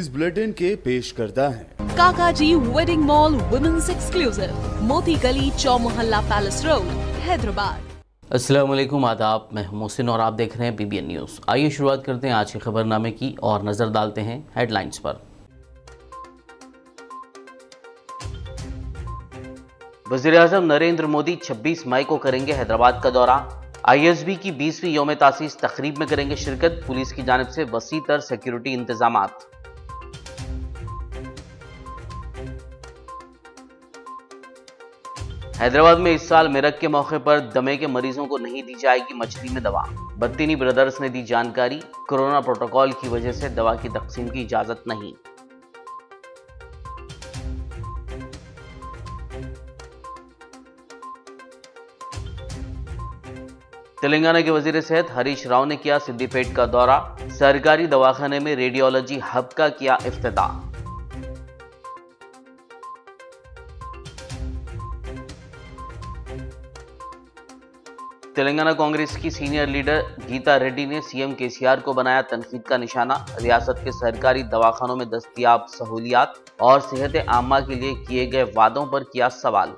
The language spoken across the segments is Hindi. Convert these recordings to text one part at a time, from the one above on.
न्यूज बुलेटिन के पेश करता है काकाजी वेडिंग मॉल वुमेन्स एक्सक्लूसिव, मोती गली, चौमुहल्ला पैलेस रोड, हैदराबाद। अस्सलाम वालेकुम, आदाब। मैं हूं मोहसिन और आप देख रहे हैं BBN न्यूज़। आइए शुरुआत करते हैं आज के खबरनामे की और नज़र डालते हैं हेडलाइंस पर। वज़ीर-ए-आज़म नरेंद्र मोदी 26 मई को करेंगे हैदराबाद का दौरा। ISB की 20वीं यौम तासीस तकरीब में करेंगे शिरकत। पुलिस की जानिब से वसी तर सिक्योरिटी इंतजामात। हैदराबाद में इस साल मिरक के मौके पर दमे के मरीजों को नहीं दी जाएगी मछली में दवा। बत्तीनी ब्रदर्स ने दी जानकारी। कोरोना प्रोटोकॉल की वजह से दवा की तकसीम की इजाजत नहीं। तेलंगाना के वजीर सेहत हरीश राव ने किया सिद्दीपेट का दौरा। सरकारी दवाखाने में रेडियोलॉजी हब का किया इफ्तिताह। तेलंगाना कांग्रेस की सीनियर लीडर गीता रेड्डी ने CM KCR को बनाया तनकीद का निशाना। रियासत के सरकारी दवाखानों में दस्तयाब सहूलियात और सेहत आमा के लिए किए गए वादों पर किया सवाल।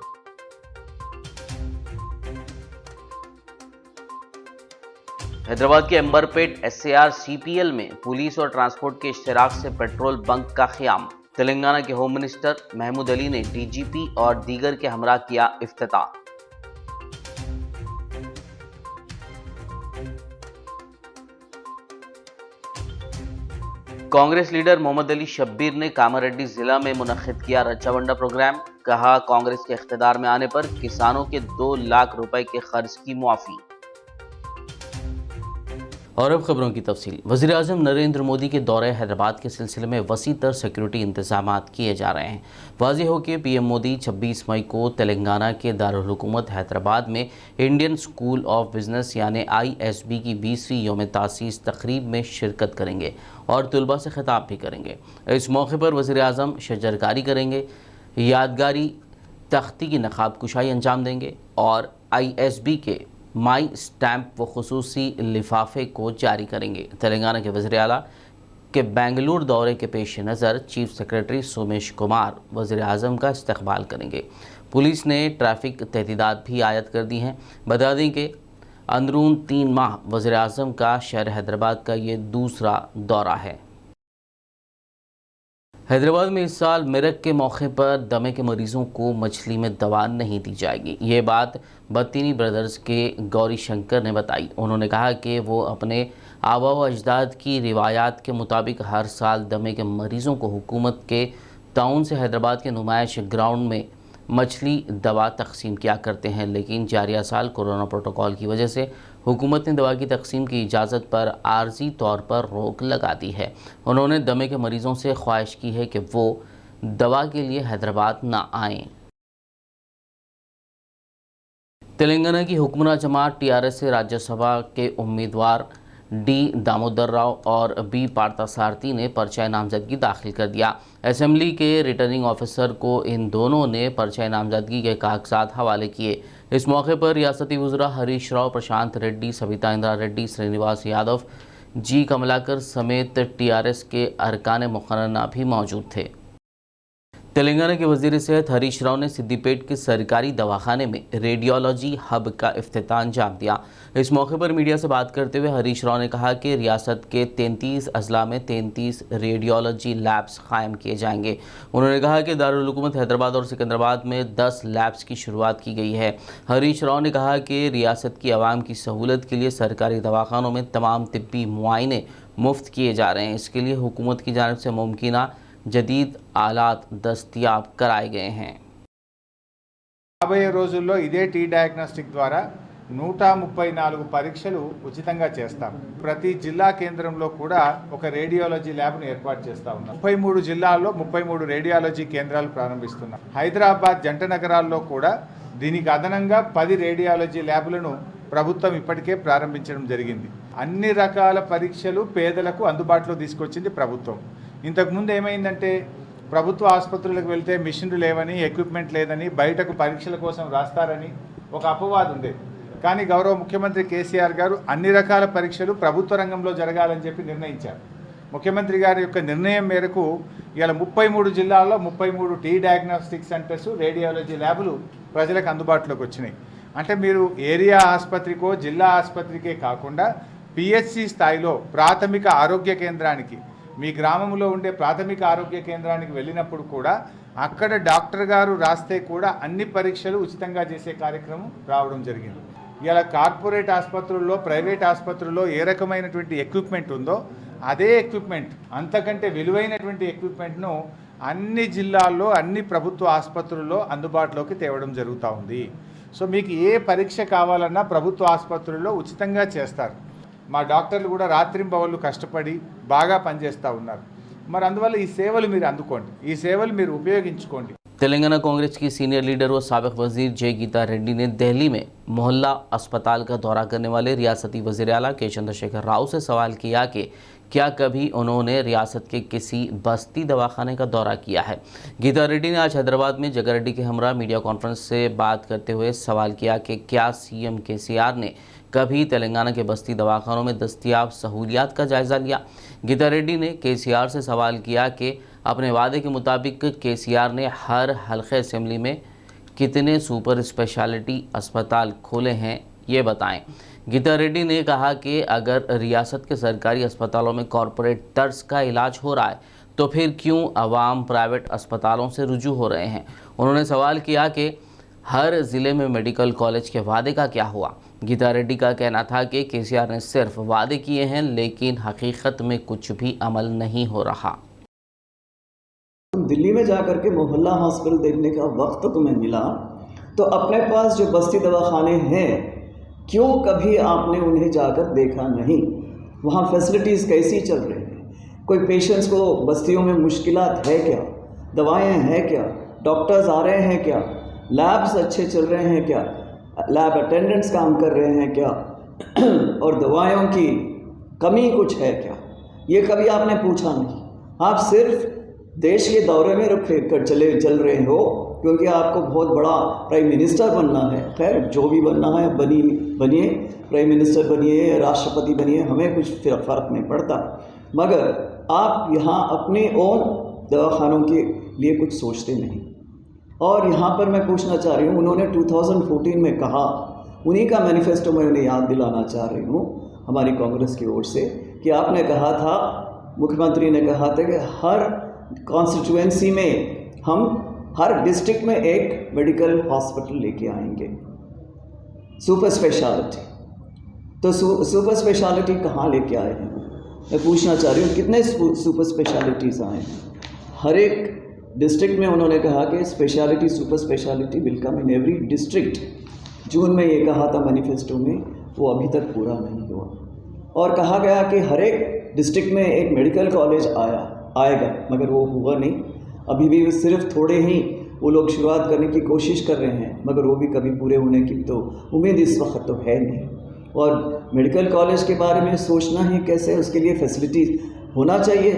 हैदराबाद के अंबरपेट SAR CPL में पुलिस और ट्रांसपोर्ट के इश्तिराक से पेट्रोल बंक का क़याम। तेलंगाना के होम मिनिस्टर महमूद अली ने DGP और दीगर के हमरा किया इफ्तिताह। कांग्रेस लीडर मोहम्मद अली शब्बीर ने कामारेड्डी जिला में मुनक्किद किया रच्चावंडा प्रोग्राम। कहा, कांग्रेस के इख्तिदार में आने पर किसानों के 2 लाख रुपए के खर्च की मुआफी। और अब खबरों की तफसील। वज़ीर-ए-आज़म नरेंद्र मोदी के दौरे हैदराबाद के सिलसिले में वसी तर सिक्योरिटी इंतजामात किए जा रहे हैं। वाज़ेह हो कि PM मोदी 26 मई को तेलंगाना के दारुल हुकूमत हैदराबाद में इंडियन स्कूल ऑफ बिजनेस यानी ISB की 20वीं यौम तासीस तकरीब में शिरकत करेंगे और तलबा से खिताब भी करेंगे। इस मौके पर वज़ीर-ए-आज़म शजरकारी करेंगे, यादगारी तख्ती की नकाब कुशाई अंजाम देंगे और ISB के माई स्टैम्प व खुसूसी लिफाफे को जारी करेंगे। तेलंगाना के वज़ीर आला के बेंगलुरु दौरे के पेश नज़र चीफ सेक्रेटरी सोमेश कुमार वज़ीर-ए-आज़म का इस्तकबाल करेंगे। पुलिस ने ट्रैफिक तहदीदात भी आयद कर दी हैं। बता दें कि अंदरून 3 माह वज़ीर-ए-आज़म का शहर हैदराबाद का ये दूसरा दौरा है। हैदराबाद में इस साल मिरक के मौके पर दमे के मरीजों को मछली में दवा नहीं दी जाएगी। ये बात बत्तीनी ब्रदर्स के गौरी शंकर ने बताई। उन्होंने कहा कि वो अपने आबा व अजदाद की रिवायात के मुताबिक हर साल दमे के मरीजों को हुकूमत के ताउन से हैदराबाद के नुमाइश ग्राउंड में मछली दवा तकसीम किया करते हैं, लेकिन जारिया साल कोरोना प्रोटोकॉल की वजह से हुकूमत ने दवा की तकसीम की इजाज़त पर आर्जी तौर पर रोक लगा दी है। उन्होंने दमे के मरीज़ों से ख्वाहिश की है कि वो दवा के लिए हैदराबाद ना आएं। तेलंगाना की हुक्मरान जमात TRS से राज्यसभा के उम्मीदवार D दामोदर राव और B पार्थसारथी ने पर्चा नामजदगी दाखिल कर दिया। असेंबली के रिटर्निंग ऑफिसर को इन दोनों ने पर्चा नामजदगी के कागजात हवाले किए। इस मौके पर रियासती वज़रा हरीश राव, प्रशांत रेड्डी, सविता इंद्रा रेड्डी, श्रीनिवास यादव, G कमलाकर समेत TRS के अरकान मुकर्रना भी मौजूद थे। तेलंगाना के वज़ीर सेहत हरीश राव ने सिद्दीपेट के सरकारी दवाखाने में रेडियोलॉजी हब का इफ्तिताह अंजाम दिया। इस मौके पर मीडिया से बात करते हुए हरीश राव ने कहा कि रियासत के 33 अजला में 33 रेडियोलॉजी लैब्स कायम किए जाएंगे। उन्होंने कहा कि दारुल हुकूमत हैदराबाद और सिकंदराबाद में 10 लैब्स की शुरुआत की गई है। हरीश राव ने कहा कि रियासत की आवाम की सहूलत के लिए सरकारी दवाखानों में तमाम तिब्बी मुआयने मुफ्त किए जा रहे हैं। इसके लिए हुकूमत की जानिब से मुमकिना जदीद आलात दस्तयाब कराए गए हैं। రాబోయే రోజుల్లో ఇదే టీ డయాగ్నోస్టిక్ ద్వారా 134 పరీక్షలు ఉచితంగా చేస్తాం. ప్రతి జిల్లా కేంద్రంలో కూడా ఒక రేడియాలజీ ల్యాబ్ను ఏర్పాటు చేస్తా ఉన్నాం. 33 జిల్లాల్లో 33 రేడియాలజీ కేంద్రాలు ప్రారంభిస్తున్నాం. హైదరాబాద్ జంట నగరాల్లో కూడా దీనికి అదనంగా 10 రేడియాలజీ ల్యాబ్లను ప్రభుత్వం ఇప్పటికే ప్రారంభించడం జరిగింది. అన్ని రకాల పరీక్షలు పేదలకు అందుబాటులో తీసుకొచ్చింది ప్రభుత్వం. ఇంతకుముందు ఏమైందంటే ప్రభుత్వ ఆసుపత్రులకు వెళ్తే మిషన్లు లేవని, ఎక్విప్మెంట్ లేదని, బయటకు పరీక్షల కోసం రాస్తారని ఒక అపవాదం ఉండేది. కానీ గౌరవ ముఖ్యమంత్రి కేసీఆర్ గారు అన్ని రకాల పరీక్షలు ప్రభుత్వ రంగంలో జరగాలని చెప్పి నిర్ణయించారు. ముఖ్యమంత్రి గారి యొక్క నిర్ణయం మేరకు ఇవాళ 33 జిల్లాల్లో 33 టీ డయాగ్నోస్టిక్ సెంటర్స్, రేడియాలజీ ల్యాబులు ప్రజలకు అందుబాటులోకి వచ్చినాయి. అంటే మీరు ఏరియా ఆసుపత్రికో జిల్లా ఆసుపత్రికే కాకుండా పిహెచ్సి స్థాయిలో ప్రాథమిక ఆరోగ్య కేంద్రానికి, మీ గ్రామంలో ఉండే ప్రాథమిక ఆరోగ్య కేంద్రానికి వెళ్ళినప్పుడు కూడా అక్కడ డాక్టర్ గారు రాస్తే కూడా అన్ని పరీక్షలు ఉచితంగా చేసే కార్యక్రమం రావడం జరిగింది. ఇలా కార్పొరేట్ ఆసుపత్రుల్లో, ప్రైవేట్ ఆసుపత్రుల్లో ఏ రకమైనటువంటి ఎక్విప్మెంట్ ఉందో అదే ఎక్విప్మెంట్, అంతకంటే విలువైనటువంటి ఎక్విప్మెంట్ను అన్ని జిల్లాల్లో అన్ని ప్రభుత్వ ఆసుపత్రుల్లో అందుబాటులోకి తేవడం జరుగుతూ ఉంది. సో మీకు ఏ పరీక్ష కావాలన్నా ప్రభుత్వ ఆసుపత్రుల్లో ఉచితంగా చేస్తారు. మా డాక్టర్లు కూడా రాత్రింబవళ్ళు కష్టపడి బాగా పనిచేస్తూ ఉన్నారు. మరి అందువల్ల ఈ సేవలు మీరు అందుకోండి, ఈ సేవలు మీరు ఉపయోగించుకోండి. तेलंगाना कांग्रेस की सीनियर लीडर व साबिक वजीर जय गीता रेड्डी ने दिल्ली में मोहल्ला अस्पताल का दौरा करने वाले रियासती वजीर आला के चंद्रशेखर राव से सवाल किया कि क्या कभी उन्होंने रियासत के किसी बस्ती दवाखाने का दौरा किया है। गीता रेड्डी ने आज हैदराबाद में जगह रेड्डी के हमरा मीडिया कॉन्फ्रेंस से बात करते हुए सवाल किया कि क्या सीएम केसीआर ने कभी तेलंगाना के बस्ती दवाखानों में दस्तियाब सहूलियात का जायज़ा लिया। गीता रेड्डी ने केसीआर से सवाल किया कि अपने वादे के मुताबिक केसीआर ने हर हल्के असेंबली में कितने सुपर स्पेशलिटी अस्पताल खोले हैं ये बताएं। गीता रेड्डी ने कहा कि अगर रियासत के सरकारी अस्पतालों में कॉरपोरेट तर्ज का इलाज हो रहा है तो फिर क्यों अवाम प्राइवेट अस्पतालों से रुजू हो रहे हैं। उन्होंने सवाल किया कि हर ज़िले में मेडिकल कॉलेज के वादे का क्या हुआ। गीता रेड्डी का कहना था कि केसीआर ने सिर्फ वादे किए हैं लेकिन हकीकत में कुछ भी अमल नहीं हो रहा। दिल्ली में जाकर के मोहल्ला हॉस्पिटल देखने का वक्त तुम्हें मिला तो अपने पास जो बस्ती दवाखाने हैं क्यों कभी आपने उन्हें जाकर देखा नहीं। वहाँ फैसिलिटीज़ कैसी चल रही हैं, कोई पेशेंट्स को बस्तियों में मुश्किलात है क्या, दवाएं हैं क्या, डॉक्टर्स आ रहे हैं क्या, लैब्स अच्छे चल रहे हैं क्या, लैब अटेंडेंट्स काम कर रहे हैं क्या, और दवाइयों की कमी कुछ है क्या, ये कभी आपने पूछा नहीं। आप सिर्फ देश के दौरे में चल रहे हो क्योंकि आपको बहुत बड़ा प्राइम मिनिस्टर बनना है। खैर जो भी बनना है बनिए, प्राइम मिनिस्टर बनिए, राष्ट्रपति बनिए, हमें कुछ फ़र्क नहीं पड़ता, मगर आप यहाँ अपने ओन दवाखानों के लिए कुछ सोचते नहीं। और यहाँ पर मैं पूछना चाह रही हूँ, उन्होंने 2014 में कहा, उन्हीं का मैनिफेस्टो में उन्हें याद दिलाना चाह रही हूँ हमारी कांग्रेस की ओर से, कि आपने कहा था, मुख्यमंत्री ने कहा था कि हर कॉन्स्टिट्यूएंसी में हम हर डिस्ट्रिक्ट में एक मेडिकल हॉस्पिटल लेके आएंगे, सुपर स्पेशलिटी। तो सुपर स्पेशलिटी कहाँ लेके आए हैं, मैं पूछना चाह रही हूँ, कितने सुपर स्पेशलिटीज़ आए हैं। हर एक डिस्ट्रिक्ट में उन्होंने कहा कि speciality, super speciality will come in every district. जून में ये कहा था मैनिफेस्टो में, वो अभी तक पूरा नहीं हुआ। और कहा गया कि हर एक डिस्ट्रिक्ट में एक मेडिकल कॉलेज आएगा, मगर वो हुआ नहीं। अभी भी सिर्फ थोड़े ही वो लोग शुरुआत करने की कोशिश कर रहे हैं, मगर वो भी कभी पूरे होने की तो उम्मीद इस वक्त तो है नहीं। और मेडिकल कॉलेज के बारे में सोचना ही कैसे, उसके लिए फैसिलिटी होना चाहिए,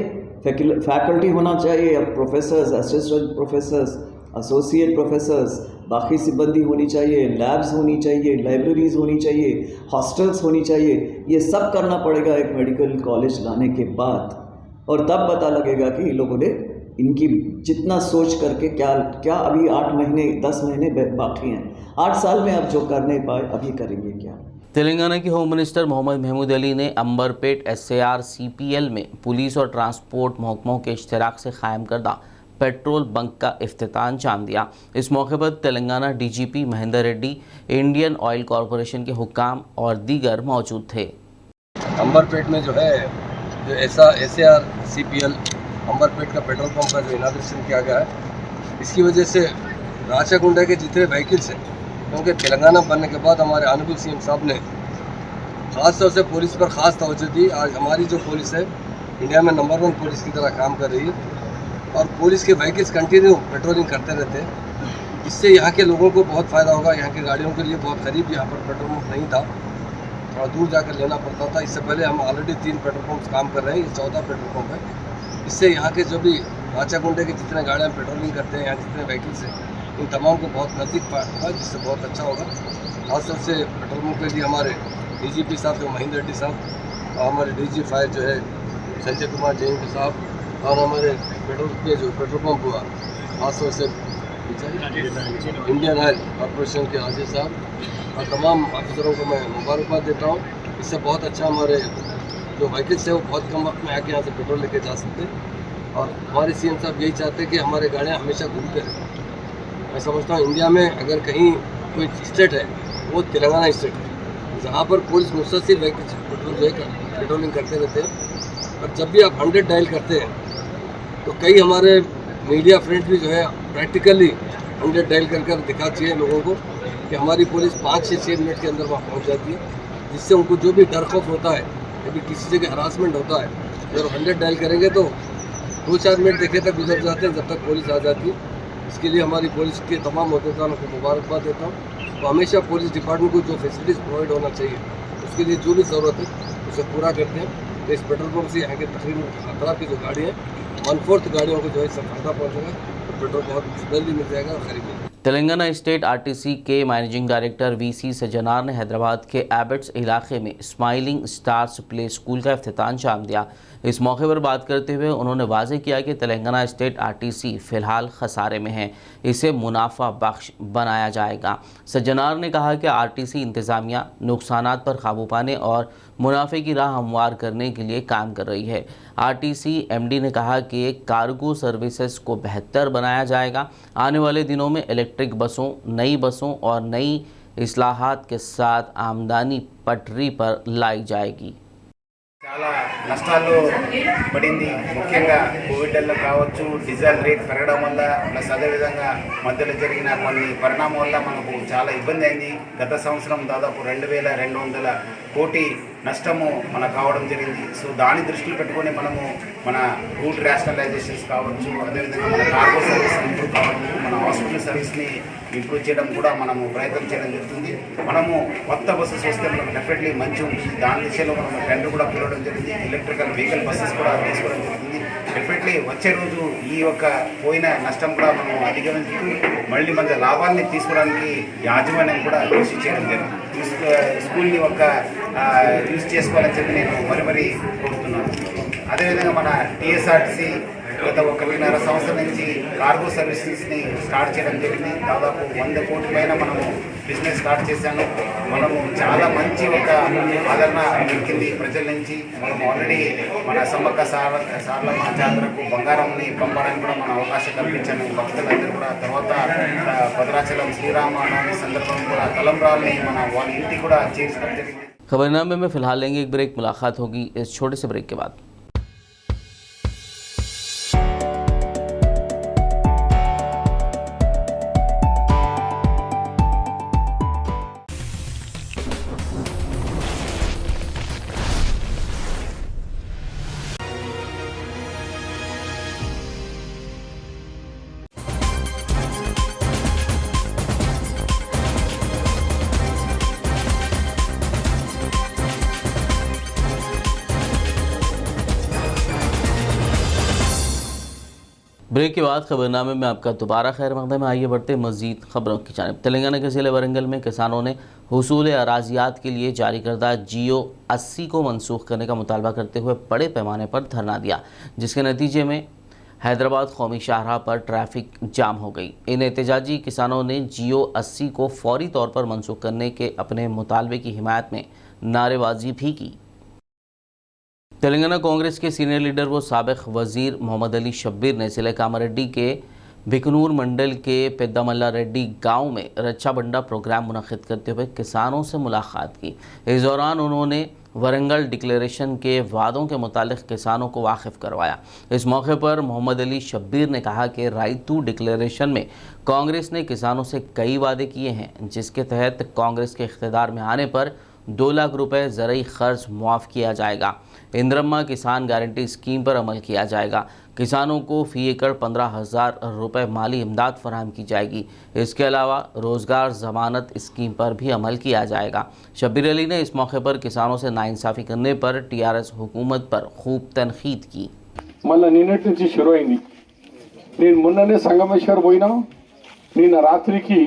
फैकल्टी होना चाहिए, professors, assistant professors, associate professors, बाकी सिब्बंदी होनी चाहिए, लैब्स होनी चाहिए, लाइब्रेरीज़ होनी चाहिए, हॉस्टल्स होनी चाहिए। ये सब करना पड़ेगा एक मेडिकल कॉलेज लाने के बाद, और तब पता लगेगा कि लोगों ने इनकी जितना सोच करके क्या अभी 8 महीने 10 महीने बाकी हैं, 8 साल में अब जो कर नहीं पाए अभी करेंगे क्या। तेलंगाना के होम मिनिस्टर मोहम्मद महमूद अली ने अंबरपेट SAR CPL में पुलिस और ट्रांसपोर्ट महकमों के इश्तराक से कायम करदा पेट्रोल बंक का इफ्तिताह अंजाम दिया। इस मौके पर Telangana DGP Mahendra Reddy, Indian oil corporation के हुक्काम और दीगर मौजूद थे। अंबरपेट में जो है जो SAR CPL अंबरपेट का पेट्रोल पंप का जो इनाग्रेशन किया गया है, इसकी वजह से राचागुंडा के जितने व्हीकल्स हैं, क्योंकि तेलंगाना बनने के बाद हमारे ऑनरेबल CM साहब ने ख़ास तौर से पुलिस पर ख़ास तवज्जो दी। आज हमारी जो पुलिस है इंडिया में नंबर 1 पुलिस की तरह काम कर रही है, और पुलिस के व्हीकल्स कंटिन्यू पेट्रोलिंग करते रहते हैं। इससे यहाँ के लोगों को बहुत फ़ायदा होगा। यहाँ की गाड़ियों के लिए बहुत करीब यहाँ पर पेट्रोल पंप नहीं था, थोड़ा दूर जाकर लेना पड़ता था। इससे पहले हम ऑलरेडी 3 पेट्रोल पंप काम कर रहे हैं, ये 14 पेट्रोल पंप है। इससे यहाँ के जो भी राचागुंडे के जितने गाड़ियाँ पेट्रोलिंग करते हैं, यहाँ जितने व्हीकल्स हैं, इन तमाम को बहुत नज़दीक होगा, जिससे बहुत अच्छा होगा। खासतौर से पेट्रोल पंप के लिए हमारे DGP साहब जो महेंद्र रेड्डी साहब और हमारे DG फायर जो है संजय कुमार जैन के साहब और हमारे पेट्रोल पंप हुआ खासतौर से इंडियन ऑयल कॉरपोरेशन के राजेश साहब और तमाम ऑफिसरों को मैं मुबारकबाद देता हूँ। इससे बहुत अच्छा हमारे जो व्हीकल्स है वो बहुत कम वक्त में आके यहाँ से पेट्रोल लेके जा सकते हैं और हमारे सीएम साहब यही चाहते हैं कि हमारे गाड़ियाँ हमेशा घूमते रहें। मैं समझता हूँ इंडिया में अगर कहीं कोई स्टेट है वो तेलंगाना स्टेट है, जहाँ पर पुलिस मुस्तसिल व्हीकल्स पेट्रोलिंग करते रहते हैं। और जब भी आप 100 डायल करते हैं तो कई हमारे मीडिया फ्रेंड भी जो है प्रैक्टिकली 100 डायल कर दिखाती है लोगों को कि हमारी पुलिस 5 से 6 मिनट के अंदर वहाँ पहुँच जाती है, जिससे उनको जो भी डर खौफ होता है, कभी किसी जगह हरासमेंट होता है, जब 100 डायल करेंगे तो 2-4 मिनट देखे तक गुजर जाते हैं जब तक पुलिस आ जाती है। इसके लिए हमारी पुलिस के तमाम अहदेदारों को मुबारकबाद देता हूँ। तो हमेशा पुलिस डिपार्टमेंट को जो फैसिलिटीज़ प्रोवाइड होना चाहिए उसके लिए जो भी ज़रूरत है उसे पूरा करते हैं। तो इस पेट्रोल पंप से यहाँ के तकरीबन अतराफ की जो गाड़ी है 1/4 गाड़ियों को जो है इससे फायदा पहुँचेगा और पेट्रोल बहुत जल्दी मिल जाएगा और खरीद मिलेगा। तेलंगाना स्टेट आरटीसी के मैनेजिंग डायरेक्टर वीसी सज्जनार ने हैदराबाद के एबट्स इलाके में स्माइलिंग स्टार्स प्ले स्कूल का इख्तिताम दिया। इस मौके पर बात करते हुए उन्होंने वाज़ेह किया कि तेलंगाना स्टेट आरटीसी फ़िलहाल खसारे में है, इसे मुनाफा बख्श बनाया जाएगा। सज्जनार ने कहा कि आरटीसी इंतज़ामिया नुकसानात पर काबू पाने और मुनाफे की राह हमवार करने के लिए काम कर रही है। आरटीसी एमडी ने कहा कि कार्गो सर्विसेज को बेहतर बनाया जाएगा। आने वाले दिनों में इलेक्ट्रिक बसों, नई बसों और नई इस्लाहात के साथ आमदनी पटरी पर लाई जाएगी। చాలా నష్టాలు పడింది। ముఖ్యంగా కోవిడ్లో కావచ్చు, డీజిల్ రేట్ పెరగడం వల్ల ప్లస్ అదేవిధంగా మధ్యలో జరిగిన కొన్ని పరిణామం వల్ల మనకు చాలా ఇబ్బంది అయింది। గత సంవత్సరం దాదాపు 2200 కోటి నష్టము మనకు కావడం జరిగింది। సో దాని దృష్టిలో పెట్టుకొని మనము మన రూట్ రేషనలైజేషన్స్ కావచ్చు, అదేవిధంగా మన కార్గో సర్వీస్ ఇంప్రూవ్ కావడం, మన హాస్పిటల్ సర్వీస్ని ఇంప్రూవ్ చేయడం కూడా మనము ప్రయత్నం చేయడం జరుగుతుంది। మనము కొత్త బస్సెస్ వస్తే మనకు డెఫినెట్లీ మంచి ఉంటుంది। దాని దిశలో మనం టెండర్ కూడా పిలవడం జరిగింది। ఎలక్ట్రికల్ వెహికల్ బస్సెస్ కూడా తీసుకోవడం జరుగుతుంది। డెఫినెట్లీ వచ్చే రోజు ఈ యొక్క పోయిన నష్టం కూడా మనం అధిగమించుతూ మళ్ళీ మన లాభాన్ని తీసుకోవడానికి యాజమాన్యం కూడా కృషి చేయడం జరిగింది। స్కూల్ని ఒక యూజ్ చేసుకోవాలని చెప్పి నేను మరీ కోరుతున్నాను। అదేవిధంగా మన టీఎస్ఆర్టీసీ గత 1.5 సంవత్సరం నుంచి కార్గో సర్వీసెస్ని స్టార్ట్ చేయడం జరిగింది। దాదాపు 100 కోట్ల పైన మనము బిజినెస్ స్టార్ట్ చేశాను। మనము చాలా మంచి ఒక ఆదరణ దొరికింది ప్రజల నుంచి। మనం ఆల్రెడీ మన సమ్మక్క సారలమ్మ జాతరకు బంగారంని పంపడానికి కూడా మన అవకాశం కల్పించాను భక్తులందరూ కూడా। తర్వాత భద్రాచలం శ్రీరామనవమి సందర్భంగా కూడా తలంబ్రాల్ని మన వాళ్ళ ఇంటికి కూడా చేర్చడం జరిగింది। खबरनामे में फिलहाल लेंगे एक ब्रेक। मुलाकात होगी इस छोटे से ब्रेक के बाद। ब्रेक के बाद खबरनामे में आपका दोबारा खैर मकदम है। आइए बढ़ते मज़ीद खबरों की जानिब। तेलंगाना के ज़िले वरंगल में किसानों ने हुसूल अराजियात के लिए जारी करदा जियो 80 को मनसूख करने का मुतालबा करते हुए बड़े पैमाने पर धरना दिया, जिसके नतीजे में हैदराबाद कौमी शाहराह पर ट्रैफिक जाम हो गई। इन एहतजाजी किसानों ने जियो 80 को फौरी तौर पर मनसूख करने के अपने मुतालबे की हिमायत में नारेबाजी भी की। तेलंगाना कांग्रेस के सीनियर लीडर व साबिक वज़ीर मोहम्मद अली शब्बीर ने ज़िले कामारेड्डी के भिकनूर मंडल के पेद्दामल्ला रेड्डी गांव में रक्षा बंडा प्रोग्राम मुनक़िद करते हुए किसानों से मुलाकात की। इस दौरान उन्होंने वरंगल डिक्लेरेशन के वादों के मुतालिक किसानों को वाकिफ़ करवाया। इस मौके पर मोहम्मद अली शब्बीर ने कहा कि राइतू डिक्लेरेशन में कांग्रेस ने किसानों से कई वादे किए हैं, जिसके तहत कांग्रेस के इख्तिदार में आने पर 2 लाख रुपए ज़रई ख़र्च मुआफ़ किया जाएगा। इंद्रम्मा किसान गारंटी स्कीम पर अमल किया जाएगा। किसानों को फ़ी एकड़ 15,000 रुपये माली इमदाद फराहम की जाएगी। इसके अलावा रोज़गार ज़मानत स्कीम पर भी अमल किया जाएगा। शब्बीर अली ने इस मौके पर किसानों से नाइंसाफ़ी करने पर टीआरएस हुकूमत पर खूब तनकीद की। మళ్ళీ నిన్నటి నుంచి షురు అయింది। నేను మొన్ననే సంగమేశ్వర్ పోయినా, నిన్న రాత్రికి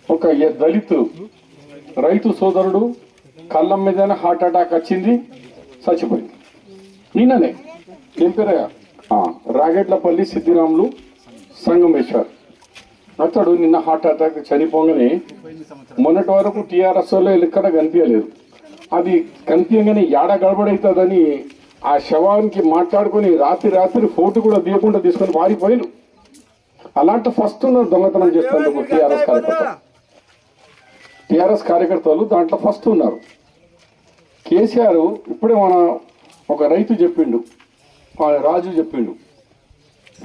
ఒక దళితు రైతు సోదరుడు కళ్ళం మీదనే హార్ట్ అటాక్ వచ్చింది, చచ్చిపోయింది నిన్ననే। ఏం పేరయ్యా రాగెడ్లపల్లి సిద్ధిరాములు సంగమేశ్వర్ అతడు నిన్న హార్ట్ అటాక్ చనిపోగానే మొన్నటి వరకు టీఆర్ఎస్లో ఎక్కడ కనిపించలేదు. అది కనిపించగానే ఏడ గడబడవుతుందని ఆ శవానికి మాట్లాడుకుని రాత్రి ఫోటో కూడా తీయకుండా తీసుకొని పారిపోయిను. అలాంటి ఫస్ట్ ఉన్నారు దొంగతనం చేస్తున్నారు టీఆర్ఎస్ కార్యకర్తలు దాంట్లో ఫస్ట్ ఉన్నారు. కేసీఆర్ ఇప్పుడే మన ఒక రైతు చెప్పిండు, రాజు చెప్పిండు,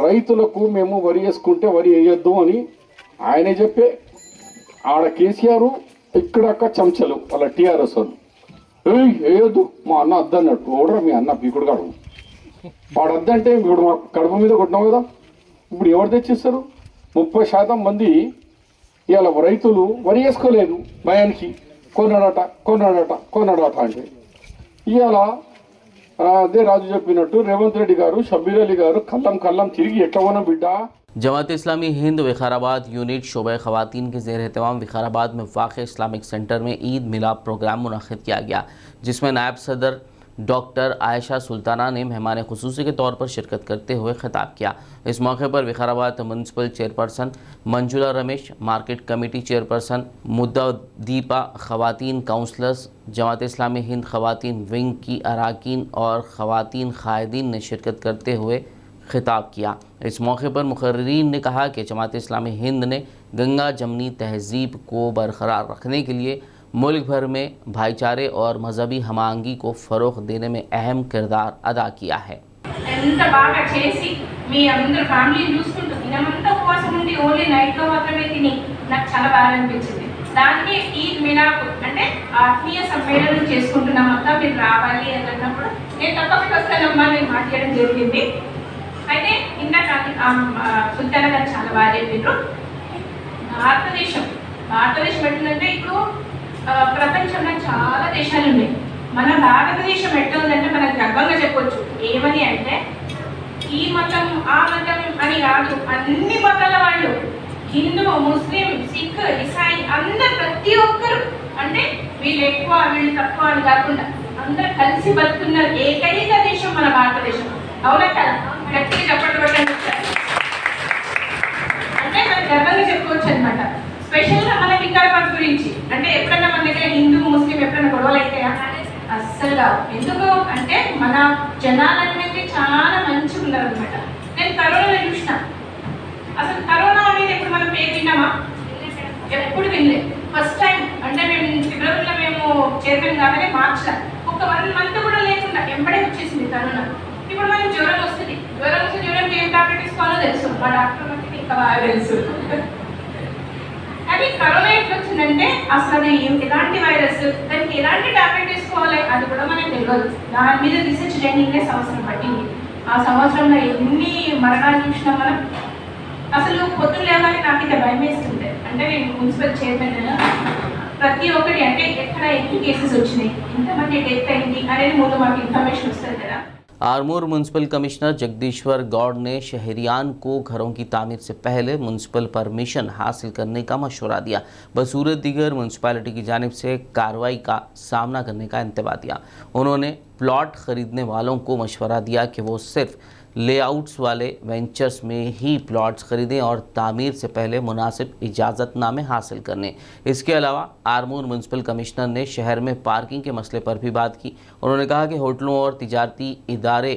రైతులకు మేము వరి వేసుకుంటే వరి వేయొద్దు అని ఆయనే చెప్పే. ఆడ కేసీఆర్ ఇక్కడక్క చంచలు వాళ్ళ టీఆర్ఎస్ వాళ్ళు వేయొద్దు మా అన్న అద్దన్నట్టు. ఓడరా మీ అన్న పీకుడు కాడు వాడు అద్దంటే ఇప్పుడు మా కడుపు మీద కొట్టినాం కదా. ఇప్పుడు ఎవరు తెచ్చిస్తారు? 30% మంది ఇవాళ రైతులు వరి వేసుకోలేదు, భయానికి కొన్నాడట అంటే ఇవాళ అదే రాజు చెప్పినట్టు రేవంత్ రెడ్డి గారు, షబ్బీర్ అలీ గారు కల్లం తిరిగి ఎట్లా బిడ్డ. जमात इस्लामी हिंद विकाराबाद यूनिट शोबे ख़वातीन के ज़ेर एहतमाम विकाराबाद में वाक़ इस्लामिक सेंटर में ईद मिलाद प्रोग्राम मुनक़िद किया गया, जिसमें नायब सदर डॉक्टर आयशा सुल्ताना ने मेहमान खुसूसी के तौर पर शिरकत करते हुए खिताब किया। इस मौके पर Vikarabad municipal chairperson Manjula Ramesh, market committee chairperson Muddipa, ख़वातीन काउंसलर्स, जमात इस्लामी हिंद ख़वातीन विंग की अरकान और ख़वातीन क़ायदीन ने शिरकत करते हुए खिताब किया। इस मौके पर मुकर्रीन ने कहा कि जमात इस्लामी हिंद ने गंगा जमनी तहजीब को बरकरार रखने के लिए मुल्क भर में भाईचारे और मजहबी हमांगी को फ़रोग़ देने में अहम किरदार अदा किया है। ఎంత బాగా చేసి మీ అందరూ ఫ్యామిలీని చూసుకుంటూ దినమంతా ఉపవాసం ఉండి ఓన్లీ నైట్లో మాత్రమే తిని నాకు చాలా బాగా అనిపించింది. దానికి ఈద్ మిలాద్ అంటే ఆత్మీయ సమ్మేళనం చేసుకుంటున్నాం అంతా, మీరు రావాలి అని అన్నప్పుడు నేను తప్పకుండా వస్తానమ్మా నేను మాట్లాడడం జరిగింది. అయితే ఇందాక సుల్తానా గారు చాలా బాగా చెప్పారు. భారతదేశం ఎట్లుందంటే ఇప్పుడు ప్రపంచంలో చాలా దేశాలు ఉన్నాయి. మన భారతదేశం ఎట్లా ఉందంటే మనం గర్వంగా చెప్పొచ్చు. ఏమని అంటే ఈ మతం ఆ మతం అని కాదు, అన్ని మతాల వాళ్ళు, హిందూ, ముస్లిం, సిక్, ఇసాయి అందరు ప్రతి ఒక్కరు, అంటే వీళ్ళు ఎక్కువ వీళ్ళు తక్కువ అని కాకుండా అందరూ కలిసి బతుకున్న ఏకైక దేశం మన భారతదేశం. అవునా కదా? గట్టిగా చెప్పండి. అంటే మనం గర్వంగా చెప్పుకోవచ్చు అనమాట. స్పెషల్గా మన వికారాబాద్ గురించి అంటే ఎప్పుడైనా మన దగ్గర హిందూ ముస్లిం ఎప్పుడైనా గొడవలు అవుతాయా? అస్సలు కావు. ఎందుకు అంటే మన జనాలు అనేది చాలా మంచిగా ఉన్నారు అనమాట. నేను కరోనాలో చూసిన, అసలు కరోనా అనేది ఎప్పుడు మనం పేరు విన్నామా? ఎప్పుడు వినలేదు. ఫస్ట్ టైం అంటే మేము ఫిబ్రవరిలో మేము చైర్మన్ కాగానే మార్చిలో ఒక 1 month కూడా లేకుండా ఎంబడే వచ్చేసింది కరోనా. ఇప్పుడు మనకి జ్వరం వస్తే జ్వరంకి ఏం టాబ్లెట్ తీసుకోవాలో తెలుసు, మా డాక్టర్ మనకి ఇంకా బాగా తెలుసు. కానీ కరోనా ఎట్లా వచ్చిందంటే అసలు అది ఎలాంటి వైరస్, దానికి ఎలాంటి టాబ్లెట్ తీసుకోవాలి అది కూడా మనకు తెలియదు. దాని మీద రీసెర్చ్ చేయడానికి సంవత్సరం పట్టింది. ఆ సంవత్సరంలో ఎన్ని మరణాలు చూసినాం మనం. అసలు పొద్దున్న లేవాలి నాకైతే భయం వేస్తుంది. అంటే నేను మున్సిపల్ చైర్మన్ కదా, ప్రతి ఒక్కటి అంటే ఎక్కడ ఎన్ని కేసెస్ వచ్చినాయి, ఎంతమంది డెత్ అయింది అనేది ముందు మాకు ఇన్ఫర్మేషన్ వస్తుంది కదా. आरमूर म्यूनसिपल कमिश्नर जगदीश्वर गौड़ ने शहरियान को घरों की तामीर से पहले म्यूनसिपल परमिशन हासिल करने का मशवरा दिया। बसूरत दीगर म्यूनसिपैलिटी की जानिब से कार्रवाई का सामना करने का इंतबाह दिया। उन्होंने प्लॉट खरीदने वालों को मशवरा दिया कि वो सिर्फ लेआउट्स वाले वेंचर्स में ही प्लॉट्स खरीदें और तामीर से पहले मुनासिब इजाज़तनामे हासिल करने। इसके अलावा आरमूर म्यूनसिपल कमिश्नर ने शहर में पार्किंग के मसले पर भी बात की। उन्होंने कहा कि होटलों और तिजारती इदारे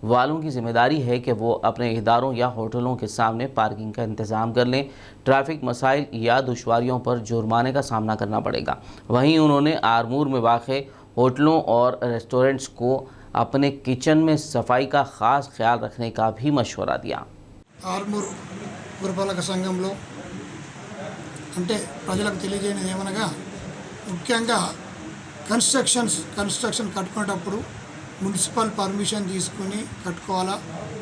वालों की जिम्मेदारी है कि वो अपने इदारों या होटलों के सामने पार्किंग का इंतज़ाम कर लें। ट्रैफिक मसाइल या दुश्वारियों पर जुर्माने का सामना करना पड़ेगा। वहीं उन्होंने आरमूर में वाक़े होटलों और रेस्टोरेंट्स को अपने किचन में सफाई का ख़ास ख्याल रखने का भी मशवरा दिया। ఆర్మూర్ పురపాలక సంఘంలో అంటే ప్రజలకు తెలియజేయనిది ఏమనగా, ముఖ్యంగా కన్స్ట్రక్షన్ కట్టుకునేటప్పుడు మున్సిపల్ పర్మిషన్ తీసుకుని కట్టుకోవాలా.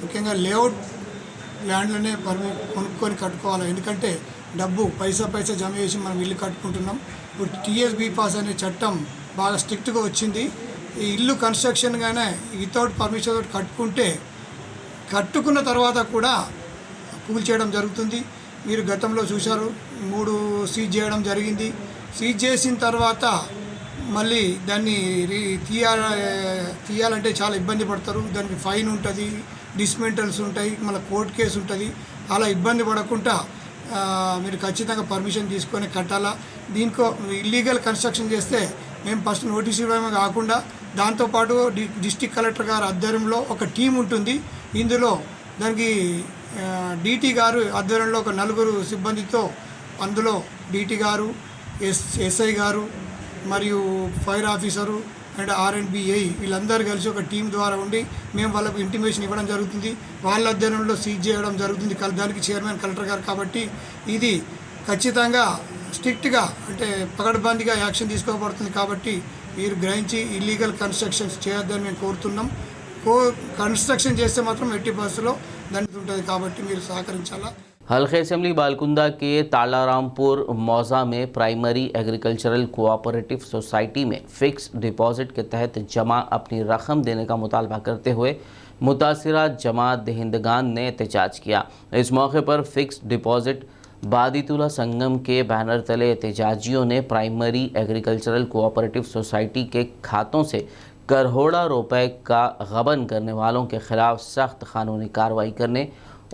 ముఖ్యంగా లేఅవుట్ ల్యాండ్లోనే కొనుక్కొని కట్టుకోవాలా. ఎందుకంటే డబ్బు పైసా జమ చేసి మనం ఇల్లు కట్టుకుంటున్నాం. ఇప్పుడు టీఎస్బీ పాస్ అనే చట్టం బాగా స్ట్రిక్ట్గా వచ్చింది. ఈ ఇల్లు కన్స్ట్రక్షన్గానే వితౌట్ పర్మిషన్ తోటి కట్టుకున్న తర్వాత కూడా కూల్చేయడం జరుగుతుంది. మీరు గతంలో చూశారు, 3 సీజ్ చేయడం జరిగింది. సీజ్ చేసిన తర్వాత మళ్ళీ దాన్ని తీయాలంటే చాలా ఇబ్బంది పడతారు. దానికి ఫైన్ ఉంటుంది, డిస్మెంటల్స్ ఉంటాయి, మళ్ళీ కోర్టు కేసు ఉంటుంది. అలా ఇబ్బంది పడకుండా మీరు ఖచ్చితంగా పర్మిషన్ తీసుకొని కట్టాలా. దీనికో ఇల్లీగల్ కన్స్ట్రక్షన్ చేస్తే మేము ఫస్ట్ నోటీస్ ఇవ్వడమే కాకుండా దాంతోపాటు డిస్ట్రిక్ట్ కలెక్టర్ గారి ఆధ్వర్యంలో ఒక టీం ఉంటుంది. ఇందులో దానికి డీటీ గారు ఆధ్వర్యంలో ఒక 4 సిబ్బందితో, అందులో డీటీ గారు, ఎస్ఐ గారు మరియు ఫైర్ ఆఫీసరు అండ్ R&BI వీళ్ళందరూ కలిసి ఒక టీం ద్వారా ఉండి మేము వాళ్ళకు ఇంటిమేషన్ ఇవ్వడం జరుగుతుంది. వాళ్ళ అధ్యయనంలో సీజ్ చేయడం జరుగుతుంది. దానికి చైర్మన్ కలెక్టర్ గారు. కాబట్టి ఇది ఖచ్చితంగా స్ట్రిక్ట్గా అంటే పకడ్బందీగా యాక్షన్ తీసుకోబడుతుంది. కాబట్టి మీరు గ్రహించి ఇల్లీగల్ కన్స్ట్రక్షన్స్ చేయొద్దని మేము కోరుతున్నాం. కన్స్ట్రక్షన్ చేస్తే మాత్రం ఎట్టి బస్సులో దండ ఉంటుంది. కాబట్టి మీరు సహకరించాలా. हल्के असेंबली बालकुंदा के तालारामपुर मौजा में प्राइमरी एग्रीकल्चरल कोऑपरेटिव सोसाइटी में फिक्स डिपॉजिट के तहत जमा अपनी रकम देने का मुतालबा करते हुए मुतासिरा जमात दहिंदगान ने एहतजाज किया। इस मौके पर फिक्स डिपॉजिट बादितुल्ला संगम के बैनर तले एहतजाजियों ने प्राइमरी एग्रीकल्चरल कोऑपरेटिव सोसाइटी के खातों से करोड़ों रुपए का गबन करने वालों के खिलाफ सख्त कानूनी कार्रवाई करने,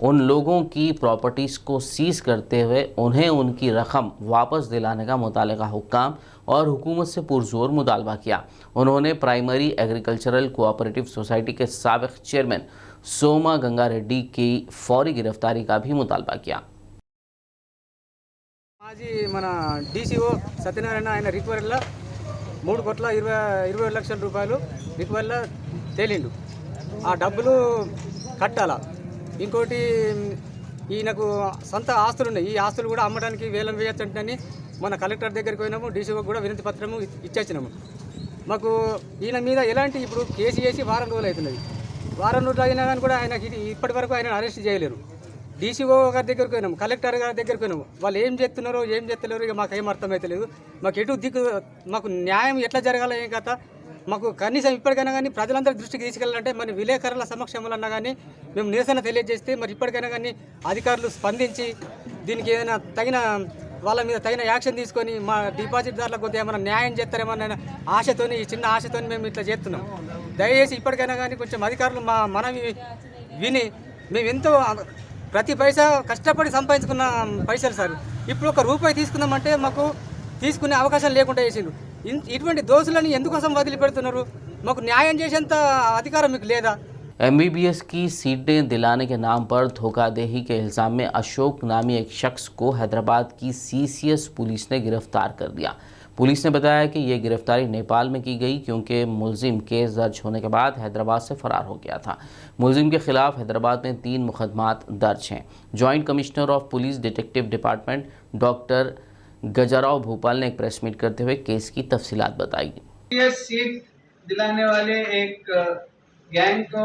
उन लोगों की प्रॉपर्टीज़ को सीज करते हुए उन्हें उनकी रकम वापस दिलाने का मुतालिका हुक्काम और हुकूमत से पुरजोर मुतालबा किया। उन्होंने प्राइमरी एग्रीकल्चरल कोऑपरेटिव सोसाइटी के साबिक चेयरमैन सोमा गंगा रेड्डी की फौरी गिरफ्तारी का भी मुतालबा किया। మాజీ మన DCO సత్యనారాయణ ఆయన రిక్వైరీలో 3,20,20 రూపాయలు రిక్వైరీలో తేలిండు. ఆ డబ్బులు కట్టాలా. ఇంకోటి ఈయనకు సొంత ఆస్తులు ఉన్నాయి. ఈ ఆస్తులు కూడా అమ్మడానికి వేలం వేయచ్చంటని మన కలెక్టర్ దగ్గరికి పోయినాము. DCO కూడా వినతి పత్రము ఇచ్చేసినాము. మాకు ఈయన మీద ఎలాంటి ఇప్పుడు కేసు చేసి వారం రోజులు అవుతున్నది. వారం రోజులు అయినా కానీ కూడా ఆయనకి ఇప్పటి వరకు ఆయన అరెస్ట్ చేయలేరు. DCO గారి దగ్గరికి పోయినాము, కలెక్టర్ గారి దగ్గరికి పోయినాము. వాళ్ళు ఏం చేస్తున్నారో ఏం చేస్తలేరు ఇక మాకు ఏం అర్థమవుతలేదు. మాకు ఎటు దిక్కు మాకు న్యాయం ఎట్లా జరగాలో ఏం కథ మాకు కనీసం ఇప్పటికైనా కానీ ప్రజలందరి దృష్టికి తీసుకెళ్ళాలంటే మన విలేకరుల సమక్షంలో అన్నా కానీ మేము నిరసన తెలియజేస్తే మరి ఇప్పటికైనా కానీ అధికారులు స్పందించి దీనికి ఏదైనా తగిన వాళ్ళ మీద తగిన యాక్షన్ తీసుకొని మా డిపాజిట్దారులకు కొద్దిగా ఏమైనా న్యాయం చేస్తారేమన్న ఆశతోని, ఈ చిన్న ఆశతోని మేము ఇట్లా చేస్తున్నాం. దయచేసి ఇప్పటికైనా కానీ కొంచెం అధికారులు మా మనవి విని మేము ఎంతో ప్రతి పైసా కష్టపడి సంపాదించుకున్న పైసలు సార్ ఇప్పుడు ఒక రూపాయి తీసుకుందామంటే మాకు తీసుకునే అవకాశం లేకుండా చేసిండు. ఇటువంటి దోషులని ఎందుకోసం వదిలిపెడుతున్నారు? మాకు న్యాయం చేసేంత అధికారం మీకు లేదా? MBBS की सीटें दिलाने के नाम पर धोखाधड़ी के इल्ज़ाम में अशोक नामी एक शख्स को हैदराबाद की CCS पुलिस ने गिरफ्तार कर दिया। पुलिस ने बताया कि ये गिरफ्तारी नेपाल में की गई क्योंकि मुलजिम केस दर्ज होने के बाद हैदराबाद से फरार हो गया था। मुलजिम के खिलाफ हैदराबाद में 3 मुकदमात दर्ज हैं। Joint commissioner of police detective department doctor Gajarao Bhopal ने एक प्रेस मीट करते हुए केस की तफसीलात बताई। ये सीट दिलाने वाले एक गैंग को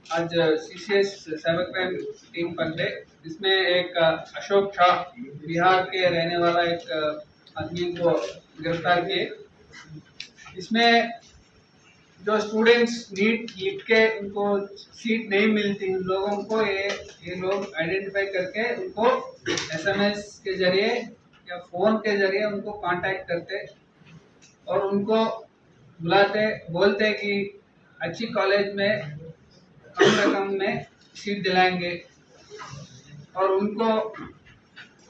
आज CCS साइबर क्राइम टीम पकड़े, जिसमें एक अशोक शाह बिहार के रहने वाला एक आदमी को गिरफ्तार किए। इसमें जो स्टूडेंट्स नीट के उनको सीट नहीं मिलती उन लोगों को ये लोग आइडेंटिफाई करके उनको SMS के जरिए या फ़ोन के जरिए उनको कांटेक्ट करते और उनको बुलाते, बोलते कि अच्छी कॉलेज में कम रकम में सीट दिलाएंगे और उनको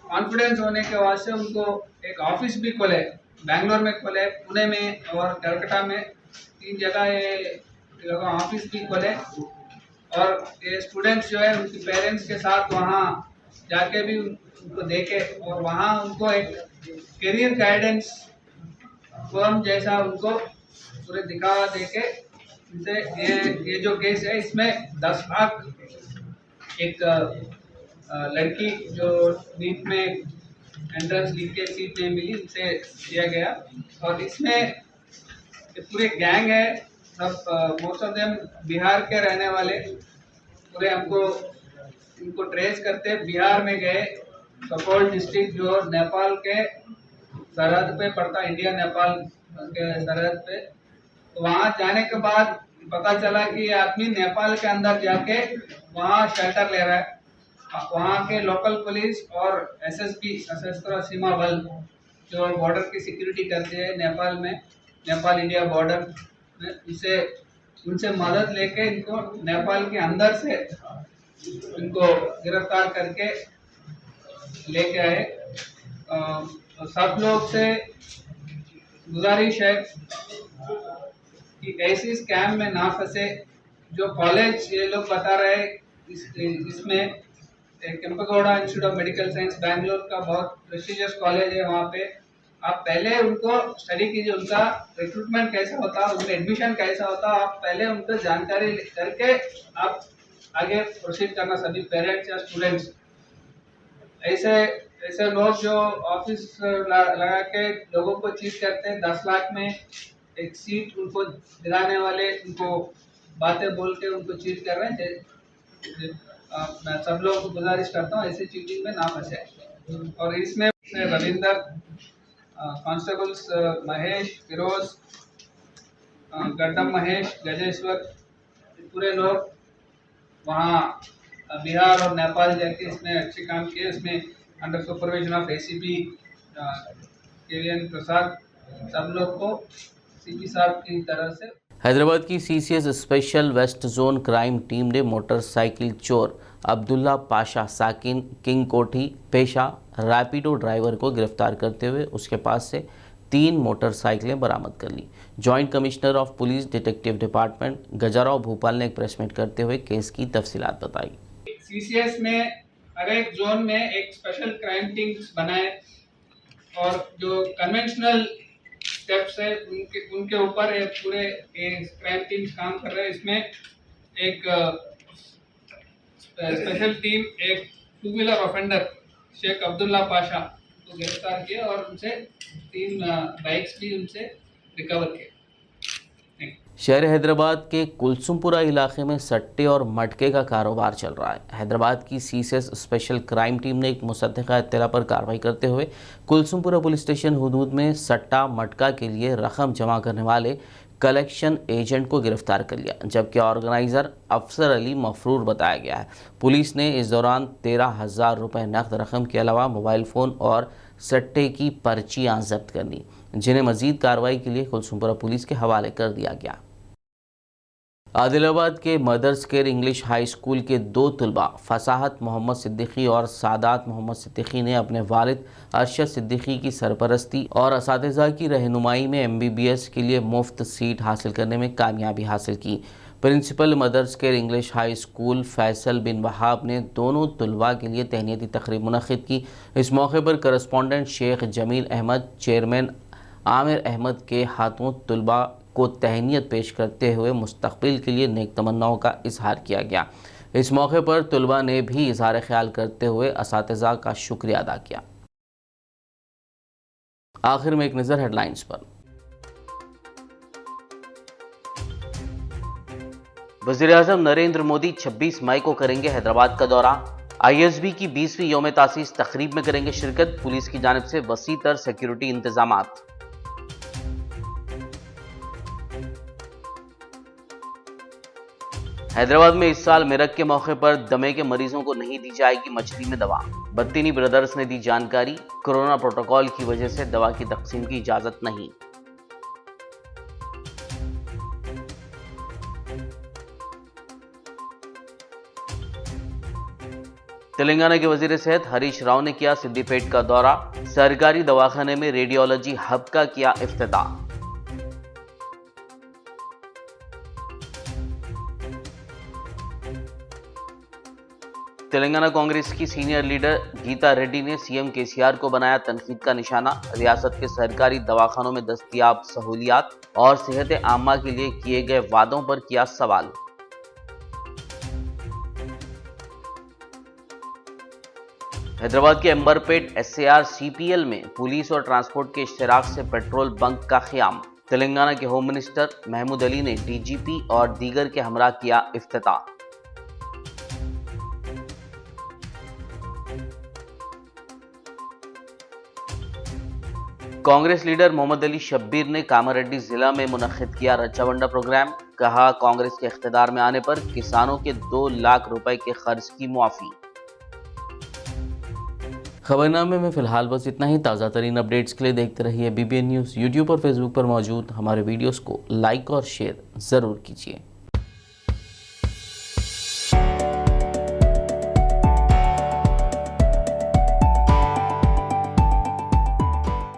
कॉन्फिडेंस होने के वास्ते उनको एक ऑफिस भी खोले, बेंगलोर में खोले, पुणे में और कलकत्ता में 3 जगह ये ऑफिस भी खोले और ये स्टूडेंट्स जो है उनके पेरेंट्स के साथ वहाँ जाके भी उनको देखे और वहाँ उनको एक करियर गाइडेंस फर्म जैसा उनको पूरे दिखावा देके इनसे ये जो केस है इसमें 10 लाख एक लड़की जो नीट में एंट्रेंस लीग के सीट नहीं मिली उनसे दिया गया और इसमें पूरे गैंग है सब मोस्ट ऑफ देम बिहार के रहने वाले पूरे हमको इनको ट्रेस करते बिहार में गए सपोल डिस्ट्रिक्ट जो नेपाल के सरहद पे पड़ता, इंडिया नेपाल के सरहद पे। तो वहाँ जाने के बाद पता चला कि ये आदमी नेपाल के अंदर जाके वहाँ शेल्टर ले रहा है। वहाँ के लोकल पुलिस और SSB सशस्त्र सीमा बल जो बॉर्डर की सिक्योरिटी करते हैं नेपाल में, नेपाल इंडिया बॉर्डर में, उनसे मदद लेके इनको नेपाल के अंदर से इनको गिरफ्तार करके लेके आए। सब लोग से गुजारिश है कि ऐसी स्कैम में ना फंसे। जो कॉलेज ये लोग बता रहे हैं इसमें Kempegowda institute of medical science Bangalore का बहुत प्रेस्टिजियस कॉलेज है। वहाँ पे आप पहले उनको स्टडी कीजिए, उनका रिक्रूटमेंट कैसा होता है, उनका एडमिशन कैसा होता है, आप पहले उनको जानकारी करके आप आगे प्रोसीड करना। सभी पेरेंट्स या स्टूडेंट्स ऐसे लोग जो ऑफिस लगा के लोगों को चीट करते हैं, 10 लाख में एक सीट उनको दिलाने वाले, उनको बातें बोल के उनको चीट कर रहे हैं। मैं सब लोगों को गुजारिश करता हूँ ऐसे चीटिंग में ना फंसे। और इसमें रविंदर, कांस्टेबल्स महेश, फिरोज, गड्डम महेश, गजेश्वर, पूरे लोग वहाँ बिहार और नेपाल जाके इसमें अच्छे काम किए। इसमें under supervision of ACP KVN Prasad, सब लोग को सीपी साहब की तरह से। हैदराबाद की CCS special west zone crime team ने मोटरसाइकिल चोर अब्दुल्ला पाशा साकिन किंग कोठी पेशा रैपिडो ड्राइवर को गिरफ्तार करते हुए उसके पास से 3 मोटरसाइकिलें बरामद कर ली। Joint commissioner of police detective department Gajarao Bhupal ने एक प्रेस मीट करते हुए केस की तफसीलात बताई। सीसीएस में हर एक जोन में एक स्पेशल क्राइम टीम्स बनाए और जो कन्वेंशनल स्टेप्स है उनके ऊपर पूरे क्राइम टीम्स काम कर रहे हैं। इसमें एक स्पेशल टीम एक 2 व्हीलर ऑफेंडर शेख अब्दुल्ला पाशा को गिरफ्तार किया और उनसे 3 बाइक्स भी उनसे रिकवर किए। शहर हैदराबाद के कुलसुमपुरा इलाके में सट्टे और मटके का कारोबार चल रहा है। हैदराबाद की सीसीएस स्पेशल क्राइम टीम ने एक मुसद्दिका इत्तला पर कार्रवाई करते हुए कुलसुमपुरा पुलिस स्टेशन हुदूद में सट्टा मटका के लिए रकम जमा करने वाले कलेक्शन एजेंट को गिरफ्तार कर लिया, जबकि ऑर्गेनाइजर अफसर अली मफरूर बताया गया है। पुलिस ने इस दौरान 13,000 रुपये नकद रकम के अलावा मोबाइल फ़ोन और सट्टे की पर्चियाँ जब्त कर ली, जिन्हें मजीद कार्रवाई के लिए कुलसुमपुरा पुलिस के हवाले कर दिया गया। आदिलाबाद के Mother's Care English High School के 2 तलबा फसाहत मोहम्मद सिद्दीकी और सादात मोहम्मद सिद्दीकी ने अपने वालिद अरशद सिद्दीकी की सरपरस्ती और असातिज़ा की रहनुमाई में MBBS के लिए मुफ्त सीट हासिल करने में कामयाबी हासिल की। Principal Mother's Care English High School Faisal bin Wahab ने दोनों तलबा के लिए तहनीती तकरीब मुनक़्क़िद की। इस मौके पर करस्पॉन्डेंट शेख जमील अहमद, चेयरमैन आमिर अहमद के हाथों तलबा को तहनीत पेश करते हुए मुस्तक़बिल के लिए नेक तमन्नाओं का इजहार किया गया। इस मौके पर तलबा ने भी इजहार ख्याल करते हुए असातिज़ा का शुक्रिया अदा किया। आखिर में एक नज़र हेडलाइंस पर। वज़ीर-ए-आज़म नरेंद्र मोदी 26 मई को करेंगे हैदराबाद का दौरा। ISB की 20वीं यौम तासीस तकरीब में करेंगे शिरकत। पुलिस की जानिब से वसी तर सिक्योरिटी इंतजामात। हैदराबाद में इस साल मिरक के मौके पर दमे के मरीजों को नहीं दी जाएगी मछली में दवा। बत्तीनी ब्रदर्स ने दी जानकारी। कोरोना प्रोटोकॉल की वजह से दवा की तकसीम की इजाजत नहीं। तेलंगाना के वजीर सेहत हरीश राव ने किया सिद्दीपेट का दौरा। सरकारी दवाखाने में रेडियोलॉजी हब का किया इफ्तिताह। तेलंगाना कांग्रेस की सीनियर लीडर गीता रेड्डी ने सीएम केसीआर को बनाया तनकीद का निशाना। रियासत के सरकारी दवाखानों में दस्तयाब सहूलियात और सेहत आमा के लिए किए गए वादों पर किया सवाल। हैदराबाद के अंबरपेट SAR CPL में पुलिस और ट्रांसपोर्ट के इश्तिराक से पेट्रोल बंक का क़याम। तेलंगाना के होम मिनिस्टर महमूद अली ने DGP और दीगर के हमरा किया इफ्तिताह। कांग्रेस लीडर मोहम्मद अली शब्बीर ने कामारेड्डी जिला में मुनक्किद किया रच्चावंडा प्रोग्राम। कहा, कांग्रेस के इख्तिदार में आने पर किसानों के 2 लाख रुपए के खर्च की मुआफी। खबरनामे में फिलहाल बस इतना ही। ताज़ा तरीन अपडेट्स के लिए देखते रहिए BBN न्यूज़। यूट्यूब और फेसबुक पर मौजूद हमारे वीडियोस को लाइक और शेयर ज़रूर कीजिए।